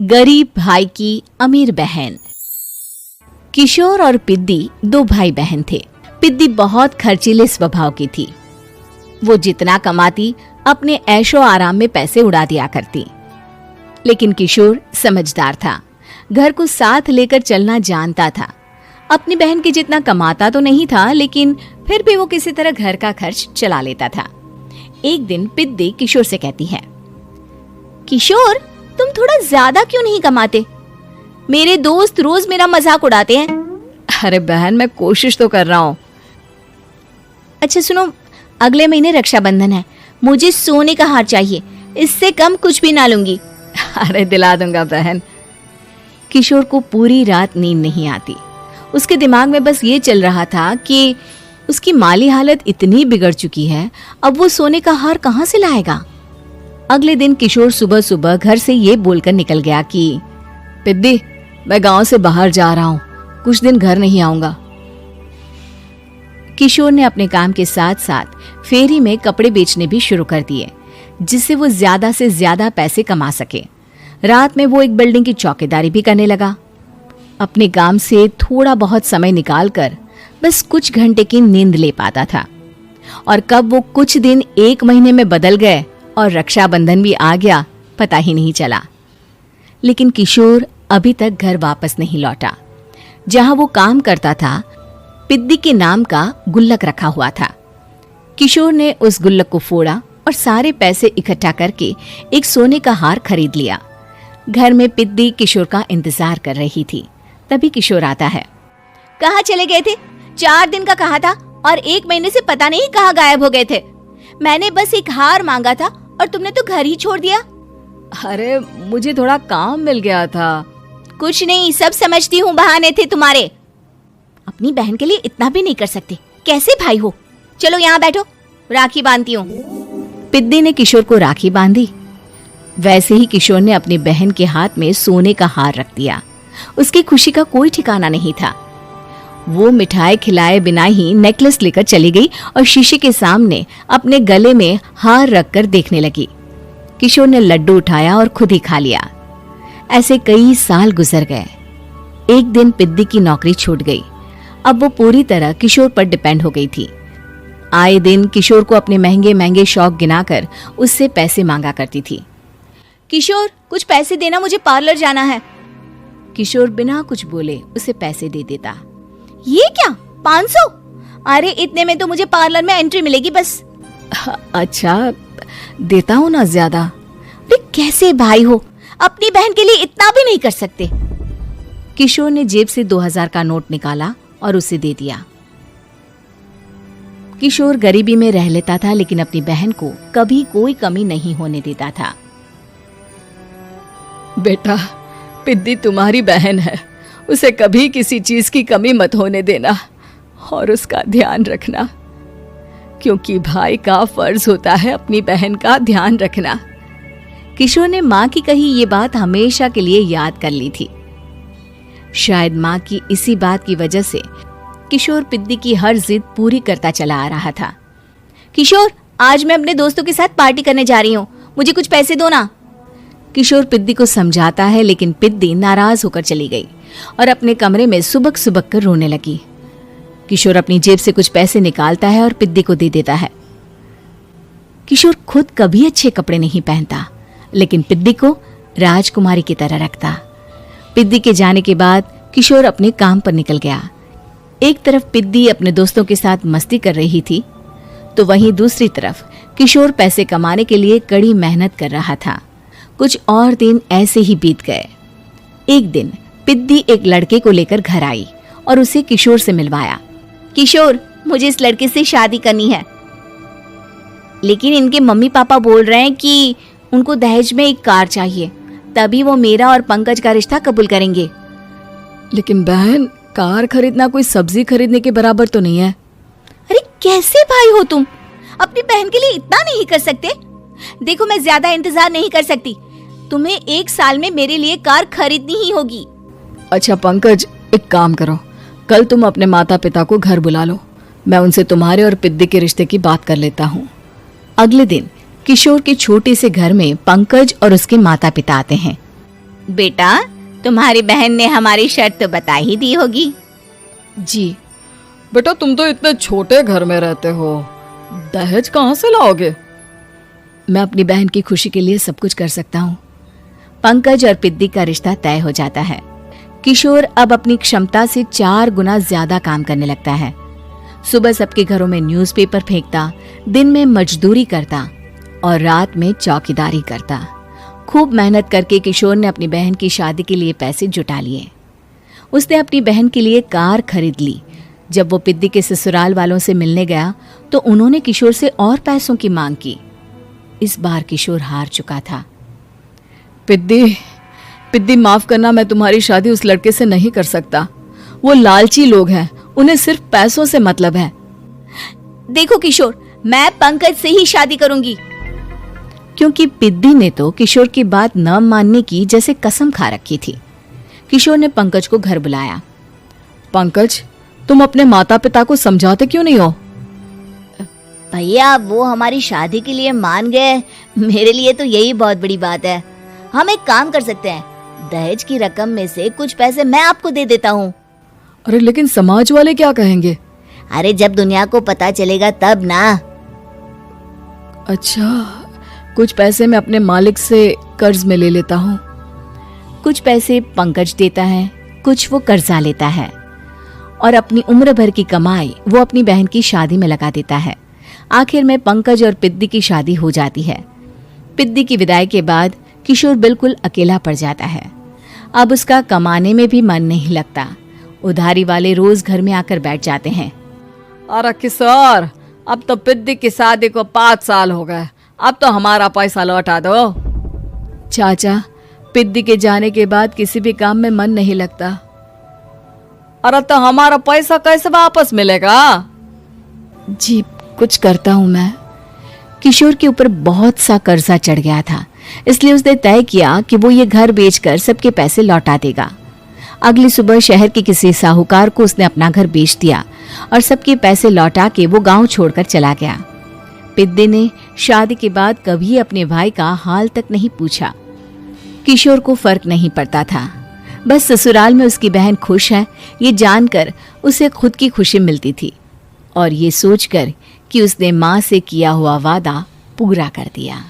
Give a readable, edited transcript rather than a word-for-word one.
गरीब भाई की अमीर बहन। किशोर और पिद्दी दो भाई बहन थे। पिद्दी बहुत खर्चीले स्वभाव की थी। वो जितना कमाती अपने ऐशो आराम में पैसे उड़ा दिया करती। लेकिन किशोर समझदार था, घर को साथ लेकर चलना जानता था। अपनी बहन के जितना कमाता तो नहीं था, लेकिन फिर भी वो किसी तरह घर का खर्च चला लेता था। एक दिन पिद्दी किशोर से कहती है, किशोर तुम थोड़ा ज्यादा क्यों नहीं कमाते? मेरे दोस्त रोज मेरा मजाक उड़ाते हैं। अरे बहन, मैं कोशिश तो कर रहा हूँ। अच्छा सुनो, अगले महीने रक्षाबंधन है, मुझे सोने का हार चाहिए, इससे कम कुछ भी ना लूंगी। अरे दिला दूंगा बहन। किशोर को पूरी रात नींद नहीं आती। उसके दिमाग में बस ये चल रहा था कि उसकी माली हालत इतनी बिगड़ चुकी है, अब वो सोने का हार कहाँ से लाएगा। अगले दिन किशोर सुबह सुबह घर से ये बोलकर निकल गया कि पिद्दी, मैं गांव से बाहर जा रहा हूँ, कुछ दिन घर नहीं आऊंगा। किशोर ने अपने काम के साथ साथ फेरी में कपड़े बेचने भी शुरू कर दिए, जिससे वो ज्यादा से ज्यादा पैसे कमा सके। रात में वो एक बिल्डिंग की चौकीदारी भी करने लगा। अपने काम से थोड़ा बहुत समय निकालकर बस कुछ घंटे की नींद ले पाता था। और कब वो कुछ दिन एक महीने में बदल गए और रक्षाबंधन भी आ गया, पता ही नहीं चला। लेकिन किशोर अभी तक घर वापस नहीं लौटा। जहां वो काम करता था, पिद्दी के नाम का गुल्लक रखा हुआ था। किशोर ने उस गुल्लक को फोड़ा और सारे पैसे इकट्ठा करके एक सोने का हार खरीद लिया। घर में पिद्दी किशोर का इंतजार कर रही थी। तभी किशोर आता है। कहाँ चले गए थे? 4 दिन का कहा था और 1 महीने से पता नहीं कहाँ गायब हो गए थे। मैंने बस एक हार मांगा था और तुमने तो घर ही छोड़ दिया। अरे मुझे थोड़ा काम मिल गया था। कुछ नहीं, सब समझती हूँ, बहाने थे तुम्हारे। अपनी बहन के लिए इतना भी नहीं कर सकते, कैसे भाई हो? चलो यहाँ बैठो, राखी बांधती हूँ। पिद्दी ने किशोर को राखी बांधी। वैसे ही किशोर ने अपनी बहन के हाथ में सोने का हार रख दिया। उसकी खुशी का कोई ठिकाना नहीं था। वो मिठाई खिलाए बिना ही नेकलेस लेकर चली गई और शीशे के सामने अपने गले में हार रखकर देखने लगी। किशोर ने लड्डू उठाया और खुद ही खा लिया। ऐसे कई साल गुजर गए। एक दिन पिद्दी की नौकरी छूट गई। अब वो पूरी तरह किशोर पर डिपेंड हो गई थी। आए दिन किशोर को अपने महंगे महंगे शौक गिनाकर उससे पैसे मांगा करती थी। किशोर कुछ पैसे देना, मुझे पार्लर जाना है। किशोर बिना कुछ बोले उसे पैसे दे देता। ये क्या, 500? अरे इतने में तो मुझे पार्लर में एंट्री मिलेगी बस। अच्छा देता हूँ ना ज्यादा। अरे कैसे भाई हो, अपनी बहन के लिए इतना भी नहीं कर सकते। किशोर ने जेब से 2000 का नोट निकाला और उसे दे दिया। किशोर गरीबी में रह लेता था, लेकिन अपनी बहन को कभी कोई कमी नहीं होने देता था। बेटा, पिद्दी तुम्हारी बहन है, उसे कभी किसी चीज की कमी मत होने देना और उसका ध्यान रखना, क्योंकि भाई का फर्ज होता है अपनी बहन का ध्यान रखना। किशोर ने माँ की कही ये बात हमेशा के लिए याद कर ली थी। शायद माँ की इसी बात की वजह से किशोर पिद्दी की हर जिद पूरी करता चला आ रहा था। किशोर, आज मैं अपने दोस्तों के साथ पार्टी करने जा रही हूँ, मुझे कुछ पैसे दो ना। किशोर पिद्दी को समझाता है, लेकिन पिद्दी नाराज होकर चली गई और अपने कमरे में सुबक सुबक कर रोने लगी। किशोर अपनी जेब से कुछ पैसे निकालता है और पिद्दी को दे देता है। किशोर खुद कभी अच्छे कपड़े नहीं पहनता, लेकिन पिद्दी को राजकुमारी की तरह रखता। पिद्दी के जाने के बाद किशोर अपने काम पर निकल गया। एक तरफ पिद्दी अपने दोस्तों के साथ मस्ती कर रही थी, तो वहीं दूसरी तरफ किशोर पैसे कमाने के लिए कड़ी मेहनत कर रहा था। कुछ और दिन ऐसे ही बीत गए। एक दिन पिद्दी एक लड़के को लेकर घर आई और उसे किशोर से मिलवाया। किशोर, मुझे इस लड़के से शादी करनी है, लेकिन इनके मम्मी पापा बोल रहे हैं कि उनको दहेज में एक कार चाहिए, तभी वो मेरा और पंकज का रिश्ता कबूल करेंगे। लेकिन बहन, कार खरीदना कोई सब्जी खरीदने के बराबर तो नहीं है। अरे कैसे भाई हो तुम, अपनी बहन के लिए इतना नहीं कर सकते? देखो, मैं ज्यादा इंतजार नहीं कर सकती, तुम्हें 1 साल में मेरे लिए कार खरीदनी ही होगी। अच्छा पंकज, एक काम करो, कल तुम अपने माता पिता को घर बुला लो, मैं उनसे तुम्हारे और पिद्दी के रिश्ते की बात कर लेता हूँ। अगले दिन किशोर के छोटे से घर में पंकज और उसके माता पिता आते हैं। बेटा, तुम्हारी बहन ने हमारी शर्त तो बता ही दी होगी। जी। बेटा, तुम तो इतने छोटे घर में रहते हो, दहेज कहाँ से लाओगे? मैं अपनी बहन की खुशी के लिए सब कुछ कर सकता हूँ। पंकज और पिद्दी का रिश्ता तय हो जाता है। किशोर अब अपनी क्षमता से 4 गुना ज्यादा काम करने लगता है। सुबह सबके घरों में न्यूज़पेपर फेंकता, दिन में मजदूरी करता और रात में चौकीदारी करता। खूब मेहनत करके किशोर ने अपनी बहन की शादी के लिए पैसे जुटा लिए। उसने अपनी बहन के लिए कार खरीद ली। जब वो पिद्दी के ससुराल वालों से मिलने गया तो उन्होंने किशोर से और पैसों की मांग की। इस बार किशोर हार चुका था। पिद्दी माफ करना, मैं तुम्हारी शादी उस लड़के से नहीं कर सकता। वो लालची लोग हैं, उन्हें सिर्फ पैसों से मतलब है। देखो किशोर, मैं पंकज से ही शादी करूंगी। क्योंकि पिद्दी ने तो किशोर की बात न मानने की जैसे कसम खा रखी थी। किशोर ने पंकज को घर बुलाया। पंकज, तुम अपने माता पिता को समझाते क्यों नहीं हो? भैया, वो हमारी शादी के लिए मान गए, मेरे लिए तो यही बहुत बड़ी बात है। हम एक काम कर सकते हैं, दहेज की रकम में से कुछ पैसे मैं आपको दे देता हूँ। अरे लेकिन समाज वाले क्या कहेंगे? अरे जब दुनिया को पता चलेगा तब ना। अच्छा, कुछ पैसे मैं अपने मालिक से कर्ज में ले लेता हूँ। कुछ पैसे पंकज देता है, कुछ वो कर्जा लेता है और अपनी उम्र भर की कमाई वो अपनी बहन की शादी में लगा देता है। आखिर में पंकज और पिद्दी की शादी हो जाती है। पिद्दी की विदाई के बाद किशोर बिल्कुल अकेला पड़ जाता है। अब उसका कमाने में भी मन नहीं लगता। उधारी वाले रोज घर में आकर बैठ जाते हैं। अरे किशोर, अब तो पिद्दी की शादी को 5 साल हो गए, अब तो हमारा पैसा लौटा दो। चाचा, पिद्दी के जाने के बाद किसी भी काम में मन नहीं लगता। अरे तो हमारा पैसा कैसे वापस मिलेगा? जी, कुछ करता हूं मैं। किशोर के ऊपर बहुत सा कर्जा चढ़ गया था, इसलिए उसने तय किया कि वो ये घर बेचकर सबके पैसे लौटा देगा। अगली सुबह शहर के किसी साहूकार को उसने अपना घर बेच दिया और सबके पैसे लौटा के वो गांव छोड़कर चला गया। पिद्दी ने शादी के बाद कभी अपने भाई का हाल तक नहीं पूछा। किशोर को फर्क नहीं पड़ता था, बस ससुराल में उसकी बहन खुश है ये जानकर उसे खुद की खुशी मिलती थी और ये सोचकर कि उसने माँ से किया हुआ वादा पूरा कर दिया।